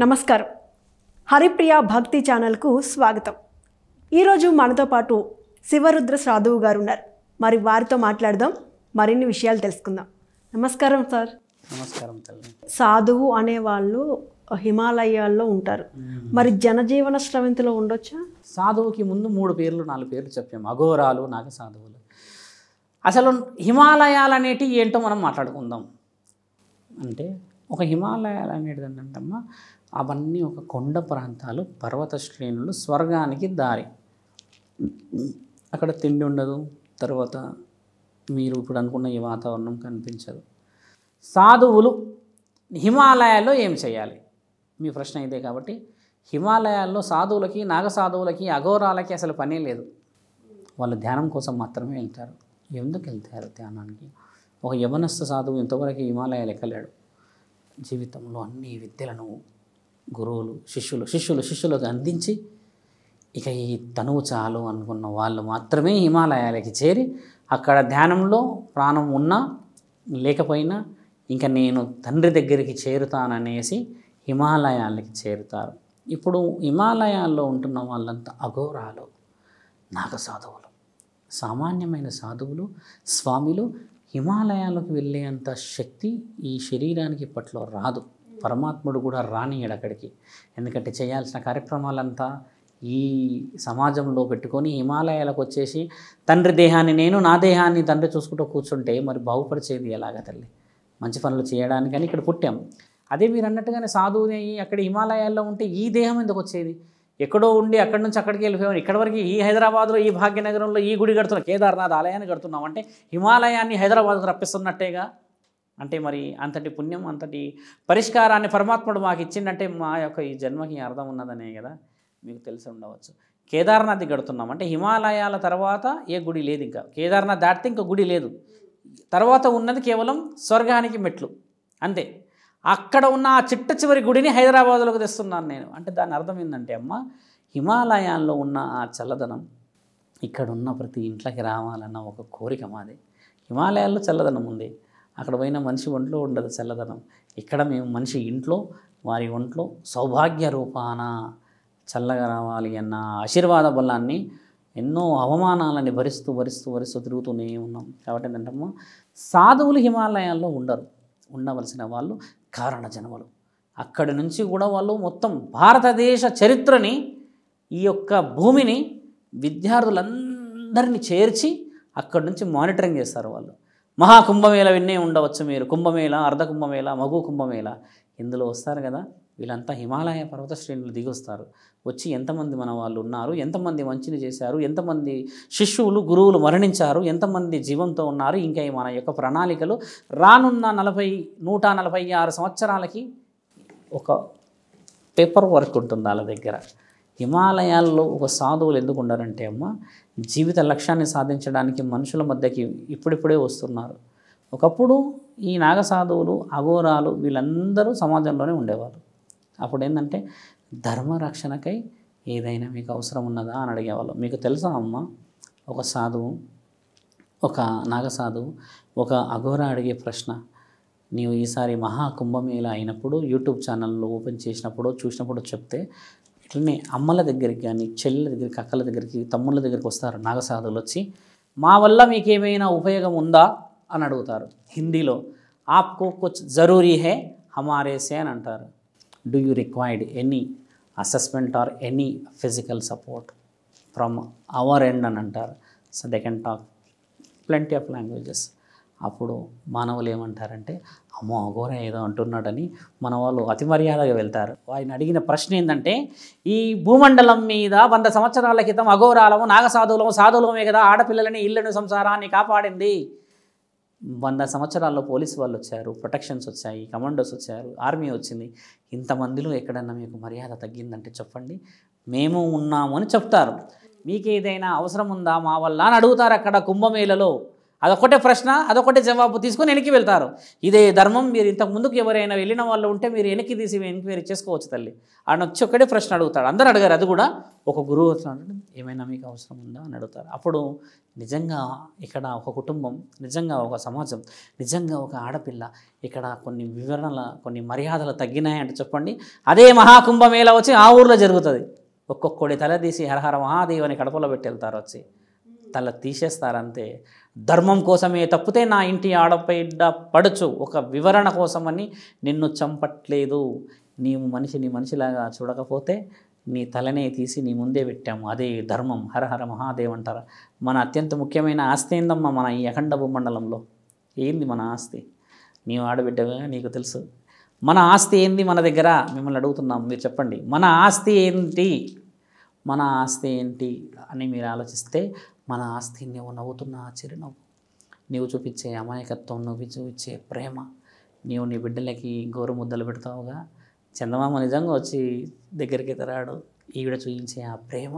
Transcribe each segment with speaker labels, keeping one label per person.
Speaker 1: నమస్కారం. హరిప్రియ భక్తి ఛానల్కు స్వాగతం. ఈరోజు మనతో పాటు శివరుద్ర సాధువు గారు ఉన్నారు. మరి వారితో మాట్లాడదాం, మరిన్ని విషయాలు తెలుసుకుందాం. నమస్కారం సార్.
Speaker 2: నమస్కారం తల్లి.
Speaker 1: సాధువు అనేవాళ్ళు హిమాలయాల్లో ఉంటారు. మరి జనజీవన స్రవంతిలో ఉండొచ్చా?
Speaker 2: సాధువుకి ముందు 3 పేర్లు 4 పేర్లు చెప్పాము. అఘోరాలు, నాగ సాధువులు. అసలు హిమాలయాలు అనేటివి ఏంటో మనం మాట్లాడుకుందాం. అంటే ఒక హిమాలయాలు అనేది ఏంటంటమ్మా, అవన్నీ ఒక కొండ ప్రాంతాలు, పర్వత శ్రేణులు, స్వర్గానికి దారి. అక్కడ తిండి ఉండదు, తర్వాత మీరు ఇప్పుడు అనుకున్న ఈ వాతావరణం కనిపించదు. సాధువులు హిమాలయాల్లో ఏం చేయాలి? మీ ప్రశ్న ఇదే. కాబట్టి హిమాలయాల్లో సాధువులకి, నాగ సాధువులకి, అఘోరాలకి అసలు పనే లేదు. వాళ్ళు ధ్యానం కోసం మాత్రమే వెళ్తారు. ఎందుకు వెళ్తారు ధ్యానానికి? ఒక యవనస్థ సాధువు ఇంతవరకు హిమాలయాలు ఎక్కలేడు. జీవితంలో అన్ని విద్యలను గురువులు శిష్యులకు అందించి ఇక ఈ తనువు చాలు అనుకున్న వాళ్ళు మాత్రమే హిమాలయాలకి చేరి అక్కడ ధ్యానంలో ప్రాణం ఉన్నా లేకపోయినా ఇంకా నేను తండ్రి దగ్గరికి చేరుతాననేసి హిమాలయాలకి చేరుతారు. ఇప్పుడు హిమాలయాల్లో ఉంటున్న వాళ్ళంతా అఘోరాలు, నాగ సాధువులు. సామాన్యమైన సాధువులు, స్వామిలు హిమాలయాలకు వెళ్ళేంత శక్తి ఈ శరీరానికి ఇప్పట్లో రాదు. పరమాత్ముడు కూడా రానియడు అక్కడికి. ఎందుకంటే చేయాల్సిన కార్యక్రమాలంతా ఈ సమాజంలో పెట్టుకొని హిమాలయాలకు వచ్చేసి తండ్రి దేహాన్ని నేను, నా దేహాన్ని తండ్రి చూసుకుంటూ కూర్చుంటే మరి బాగుపరిచేది ఎలాగ తల్లి? మంచి పనులు చేయడానికని ఇక్కడ పుట్టాం. అదే మీరు అన్నట్టుగానే సాధువుని అక్కడ హిమాలయాల్లో ఉంటే ఈ దేహం ఎందుకు వచ్చేది? ఎక్కడో ఉండి అక్కడి నుంచి అక్కడికి వెళ్ళిపోయాం. ఇక్కడ వరకు ఈ హైదరాబాద్లో, ఈ భాగ్యనగరంలో ఈ గుడి కడుతున్నాం, కేదార్నాథ్ ఆలయాన్ని కడుతున్నాం అంటే హిమాలయాన్ని హైదరాబాద్కు రప్పిస్తున్నట్టేగా. అంటే మరి అంతటి పుణ్యం, అంతటి పరిష్కారాన్ని పరమాత్ముడు మాకు ఇచ్చిందంటే మా యొక్క ఈ జన్మకి అర్థం ఉన్నదనే కదా. మీకు తెలిసి ఉండవచ్చు. కేదార్నాథ్ కడుతున్నాం అంటే హిమాలయాల తర్వాత ఏ గుడి లేదు. ఇంకా కేదార్నాథ్ దాటితే ఇంకా గుడి లేదు. తర్వాత ఉన్నది కేవలం స్వర్గానికి మెట్లు అంతే. అక్కడ ఉన్న ఆ చిట్ట చివరి గుడిని హైదరాబాద్లోకి తెస్తున్నాను నేను అంటే దాని అర్థం ఏంటంటే అమ్మ, హిమాలయాల్లో ఉన్న ఆ చల్లదనం ఇక్కడున్న ప్రతి ఇంట్లోకి రావాలన్న ఒక కోరిక మాది. హిమాలయాల్లో చల్లదనం ఉంది, అక్కడ పోయిన మనిషి ఒంట్లో ఉండదు చల్లదనం. ఇక్కడ మేము మనిషి ఇంట్లో, వారి ఒంట్లో సౌభాగ్య రూపాన చల్లగా రావాలి అన్న ఆశీర్వాద బలాన్ని ఎన్నో అవమానాలని భరిస్తూ తిరుగుతూనే ఉన్నాం. కాబట్టి ఏంటంటే సాధువులు హిమాలయాల్లో ఉండరు. ఉండవలసిన వాళ్ళు కారణ జన్మలు. అక్కడి నుంచి కూడా వాళ్ళు మొత్తం భారతదేశ చరిత్రని, ఈ యొక్క భూమిని, విద్యార్థులందరినీ చేర్చి అక్కడి నుంచి మానిటరింగ్ చేస్తారు వాళ్ళు. మహాకుంభమేళ విన్నే ఉండవచ్చు మీరు. కుంభమేళ, అర్ధ కుంభమేళ, మగు కుంభమేళ ఇందులో వస్తారు కదా. వీళ్ళంతా హిమాలయ పర్వత శ్రేణులు దిగి వస్తారు. వచ్చి ఎంతమంది మన వాళ్ళు ఉన్నారు, ఎంతమంది మంచిని చేశారు, ఎంతమంది శిష్యులు గురువులు మరణించారు, ఎంతమంది జీవంతో ఉన్నారు, ఇంకా మన యొక్క ప్రణాళికలు రానున్న 146 సంవత్సరాలకి ఒక పేపర్ వర్క్ ఉంటుంది వాళ్ళ దగ్గర. హిమాలయాల్లో ఒక సాధువులు ఎందుకు ఉండారంటే అమ్మ, జీవిత లక్ష్యాన్ని సాధించడానికి మనుషుల మధ్యకి ఇప్పుడిప్పుడే వస్తున్నారు. ఒకప్పుడు ఈ నాగ సాధువులు, అఘోరాలు వీళ్ళందరూ సమాజంలోనే ఉండేవారు. అప్పుడు ఏంటంటే ధర్మరక్షణకై ఏదైనా మీకు అవసరం ఉన్నదా అని అడిగేవాళ్ళు. మీకు తెలుసా అమ్మ, ఒక సాధువు, ఒక నాగ సాధువు ఒక అఘోరా అడిగే ప్రశ్న, నీవు ఈసారి మహాకుంభమేళ అయినప్పుడు యూట్యూబ్ ఛానల్లో ఓపెన్ చేసినప్పుడు చూసినప్పుడు చెప్తే, ఇట్లనే అమ్మల దగ్గరికి కానీ, చెల్లెల దగ్గరికి, అక్కల దగ్గరికి, తమ్ముళ్ళ దగ్గరికి వస్తారు నాగ సాధువులు. వచ్చి మా వల్ల మీకేమైనా ఉపయోగం ఉందా అని అడుగుతారు హిందీలో. ఆప్కో కుచ్ జరూరీ హే హమారే సే అని అంటారు. Do you required any assessment or any physical support from our end అని అంటారు. So they can talk plenty of languages. అప్పుడు మానవులు ఏమంటారంటే, అమ్మో అఘోర ఏదో అంటున్నాడని మన వాళ్ళు అతి మర్యాదగా వెళ్తారు. ఆయన అడిగిన ప్రశ్న ఏంటంటే, ఈ భూమండలం మీద 100 సంవత్సరాల క్రితం అఘోరాలము, నాగసాధువులము, సాధువులమే కదా ఆడపిల్లలని, ఇళ్ళను, సంసారాన్ని కాపాడింది. 100 సంవత్సరాల్లో పోలీసు వాళ్ళు వచ్చారు, ప్రొటెక్షన్స్ వచ్చాయి, కమాండోస్ వచ్చారు, ఆర్మీ వచ్చింది. ఇంతమందిలో ఎక్కడన్నా మీకు మర్యాద తగ్గిందంటే చెప్పండి, మేము ఉన్నాము అని చెప్తారు. మీకు ఏదైనా అవసరం ఉందా మా వల్ల అని అడుగుతారు అక్కడ కుంభమేళలో. అదొకటే ప్రశ్న, అదొకటే జవాబు తీసుకొని వెనక్కి వెళ్తారు. ఇదే ధర్మం. మీరు ఇంతకు ముందుకు ఎవరైనా వెళ్ళిన వాళ్ళు ఉంటే మీరు వెనక్కి తీసి ఎంక్వైరీ చేసుకోవచ్చు తల్లి. ఆయన వచ్చి ఒక్కటే ప్రశ్న అడుగుతాడు. అందరూ అడిగారు, అది కూడా ఒక గురువు వస్తున్నాడు, ఏమైనా మీకు అవసరం ఉందా అని అడుగుతారు. అప్పుడు నిజంగా ఇక్కడ ఒక కుటుంబం, నిజంగా ఒక సమాజం, నిజంగా ఒక ఆడపిల్ల, ఇక్కడ కొన్ని వివరణల కొన్ని మర్యాదలు తగ్గినాయంటే చెప్పండి. అదే మహాకుంభమేళ వచ్చి ఆ ఊర్లో జరుగుతుంది. ఒక్కొక్కడి తల తీసి హరహర మహాదేవ్ అని కడపలో పెట్టి వెళ్తారు. వచ్చి తల తీసేస్తారంతే. ధర్మం కోసమే తప్పితే నా ఇంటి ఆడపైడ్డ పడచ్చు ఒక వివరణ కోసమని నిన్ను చంపట్లేదు. నీవు మనిషిని మనిషిలాగా చూడకపోతే నీ తలనే తీసి నీ ముందే పెట్టాము. అదే ధర్మం. హరహర మహాదేవ్ అంటారు. మన అత్యంత ముఖ్యమైన ఆస్తి ఏందమ్మా మన ఈ అఖండ భూమండలంలో? ఏంది మన ఆస్తి? నీవు ఆడబిడ్డగా నీకు తెలుసు. మన ఆస్తి ఏంది మన దగ్గర? మిమ్మల్ని అడుగుతున్నాం, మీరు చెప్పండి. మన ఆస్తి ఏంటి? మన ఆస్తి ఏంటి అని మీరు ఆలోచిస్తే, మన ఆస్తి నువ్వు నవ్వుతున్న చిరునవ్వు, నీవు చూపించే అమాయకత్వం, నువ్వు చూపించే ప్రేమ, నీవు నీ బిడ్డలకి గోరు ముద్దలు పెడతావుగా. చందమామ నిజంగా వచ్చి దగ్గరికి ఎదురాడు. ఈవిడ చూపించే ఆ ప్రేమ,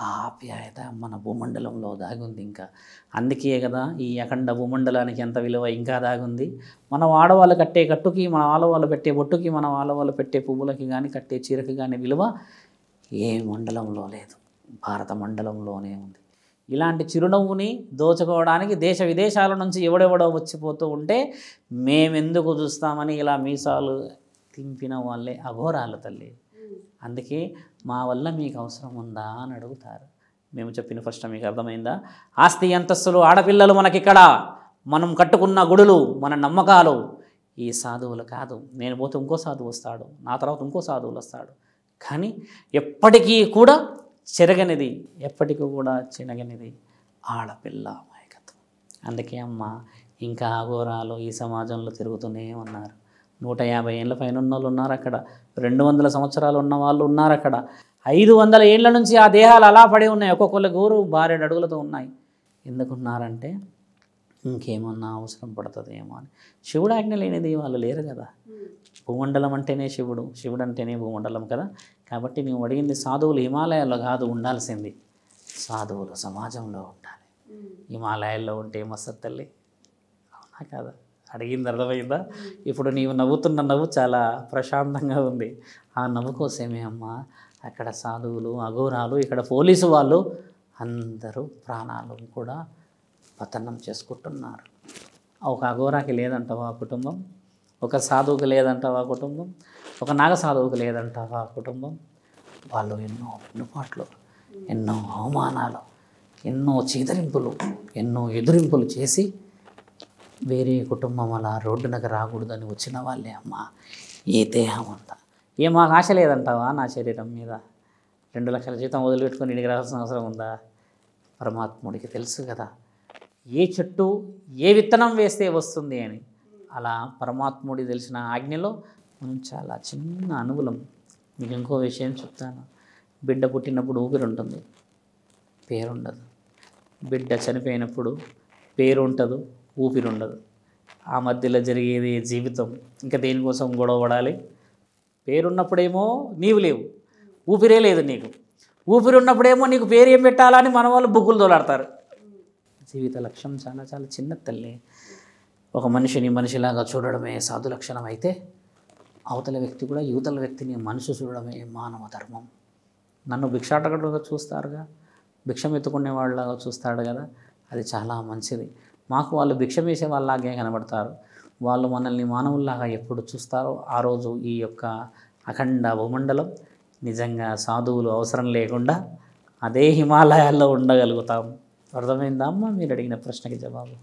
Speaker 2: ఆ ఆప్యాయత మన భూమండలంలో దాగుంది ఇంకా. అందుకే కదా ఈ అఖండ భూమండలానికి ఎంత విలువ ఇంకా దాగుంది. మన ఆడవాళ్ళు కట్టే కట్టుకి, మన ఆడవాళ్ళు పెట్టే బొట్టుకి, మన ఆడవాళ్ళు పెట్టే పువ్వులకి కానీ కట్టే చీరకి కానీ విలువ ఏ మండలంలో లేదు, భారత మండలంలోనే ఉంది. ఇలాంటి చిరునవ్వుని దోచుకోవడానికి దేశ విదేశాల నుంచి ఎవడెవడో వచ్చిపోతూ ఉంటే మేమెందుకు చూస్తామని ఇలా మీసాలు తింపిన వాళ్ళే అఘోరాలు తల్లి. అందుకే మా వల్ల మీకు అవసరం ఉందా అని అడుగుతారు. మేము చెప్పిన ప్రశ్న మీకు అర్థమైందా? ఆస్తి అంతస్తులు ఆడపిల్లలు మనకిక్కడ, మనం కట్టుకున్న గుడులు, మన నమ్మకాలు ఈ సాధువులు కాదు. నేను పోతే ఇంకో సాధువు వస్తాడు, నా తర్వాత ఇంకో సాధువులు వస్తాడు. కానీ ఎప్పటికీ కూడా చెరగనిది, ఎప్పటికీ కూడా చినగనిది ఆడపిల్ల అమాయకత్వం. అందుకే అమ్మ ఇంకా అఘోరాలు ఈ సమాజంలో తిరుగుతూనే ఉన్నారు. 150 ఏళ్ళ పైన ఉన్న వాళ్ళు ఉన్నారు అక్కడ, 200 సంవత్సరాలు ఉన్న వాళ్ళు ఉన్నారు అక్కడ, 500 ఏళ్ళ నుంచి ఆ దేహాలు అలా పడి ఉన్నాయి. ఒక్కొక్కళ్ళ గోరు 12 అడుగులతో ఉన్నాయి. ఎందుకున్నారంటే ఇంకేమన్నా అవసరం పడుతుందేమో అని. శివుడు ఆజ్ఞ లేనిది వాళ్ళు లేరు కదా. భూమండలం అంటేనే శివుడు, శివుడు అంటేనే భూమండలం కదా. కాబట్టి నువ్వు అడిగింది సాధువులు హిమాలయాల్లో కాదు ఉండాల్సింది, సాధువులు సమాజంలో ఉండాలి. హిమాలయాల్లో ఉంటే ఏమొస్తుంది తల్లి? అవునా కాదా? అడిగింది అర్థమైందా? ఇప్పుడు నీవు నవ్వుతున్న నవ్వు చాలా ప్రశాంతంగా ఉంది. ఆ నవ్వు కోసమే అమ్మ అక్కడ సాధువులు, అఘోరాలు, ఇక్కడ పోలీసు వాళ్ళు అందరూ ప్రాణాలు కూడా పతనం చేసుకుంటున్నారు. ఒక అఘోరాకి లేదంటావా కుటుంబం? ఒక సాధువుకి లేదంటావా కుటుంబం? ఒక నాగ సాధువుకి లేదంటావా కుటుంబం? వాళ్ళు ఎన్నో వెన్నుపాట్లు, ఎన్నో అవమానాలు, ఎన్నో చీదరింపులు, ఎన్నో ఎదురింపులు చేసి వేరే కుటుంబం అలా రోడ్డునకు రాకూడదని వచ్చిన వాళ్ళే అమ్మ ఈ దేహం అంతా. ఏ మాకు ఆశ లేదంటావా నా శరీరం మీద? 2 లక్షల జీతం వదిలిపెట్టుకొని ఇంటికి రావాల్సిన అవసరం ఉందా? పరమాత్ముడికి తెలుసు కదా ఏ చెట్టు ఏ విత్తనం వేస్తే వస్తుంది అని. అలా పరమాత్ముడి తెలిసిన ఆజ్ఞలో మనం చాలా చిన్న అణువులం. మీకు ఇంకో విషయం చెప్తాను. బిడ్డ పుట్టినప్పుడు ఊపిరి ఉంటుంది, పేరు ఉండదు. బిడ్డ చనిపోయినప్పుడు పేరు ఉంటుంది, ఊపిరి ఉండదు. ఆ మధ్యలో జరిగేది జీవితం. ఇంకా దేనికోసం గొడవ పడాలి? పేరున్నప్పుడేమో నీవు లేవు, ఊపిరే లేదు నీకు. ఊపిరి ఉన్నప్పుడేమో నీకు పేరు ఏం పెట్టాలని మన వాళ్ళు బుక్కులు తోలాడతారు. జీవిత లక్ష్యం చాలా చాలా చిన్న తల్లి. ఒక మనిషిని మనిషిలాగా చూడడమే సాధు లక్షణం అయితే, అవతల వ్యక్తి కూడా యువతల వ్యక్తిని మనిషి చూడడమే మానవ ధర్మం. నన్ను భిక్షాటకుడుగా చూస్తారుగా, భిక్షం ఎత్తుకునే వాళ్ళలాగా చూస్తాడు కదా, అది చాలా మంచిది. మాకు వాళ్ళు భిక్షం వేసే వాళ్ళలాగే కనబడతారు. వాళ్ళు మనల్ని మానవుల్లాగా ఎప్పుడు చూస్తారో ఆ రోజు ఈ యొక్క అఖండ భూమండలం నిజంగా సాధువులు అవసరం లేకుండా అదే హిమాలయాల్లో ఉండగలుగుతాం. అర్థమైందా అమ్మ మీరు అడిగిన ప్రశ్నకి జవాబు?